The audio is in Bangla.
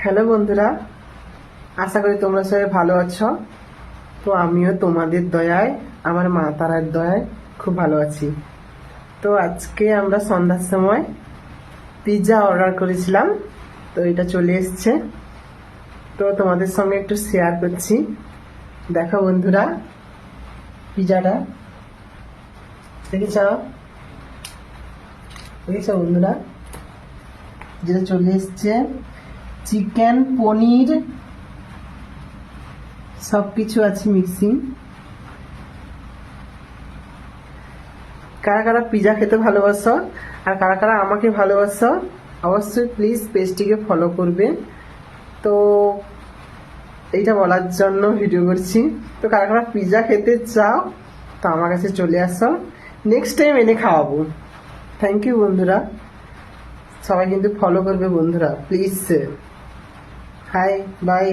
হ্যালো বন্ধুরা, আশা করি তোমরা সবাই ভালো আছো। তো আমিও তোমাদের দয়ায়, আমার মা তারার দয়ায় খুব ভালো আছি। তো আজকে আমরা সন্ধ্যার সময় পিৎজা অর্ডার করেছিলাম, তো এটা চলে এসছে। তো তোমাদের সঙ্গে একটু শেয়ার করছি। দেখো বন্ধুরা, পিৎজাটা দেখেছ দেখেছ বন্ধুরা, যেটা চলে এসছে চিকেন, পনির সবকিছু আছে মিক্সিং। কারা কারা পিৎজা খেতে ভালোবাসো আর কারা কারা আমাকে ভালোবাসো, অবশ্যই প্লিজ পেজটিকে ফলো করবে। তো এইটা বলার জন্য ভিডিও করছি। তো কারা কারা পিৎজা খেতে চাও তো আমার কাছে চলে আসো, নেক্সট টাইম এনে খাওয়াবো। থ্যাংক ইউ বন্ধুরা, সবাই কিন্তু ফলো করবে বন্ধুরা প্লিজ। High by.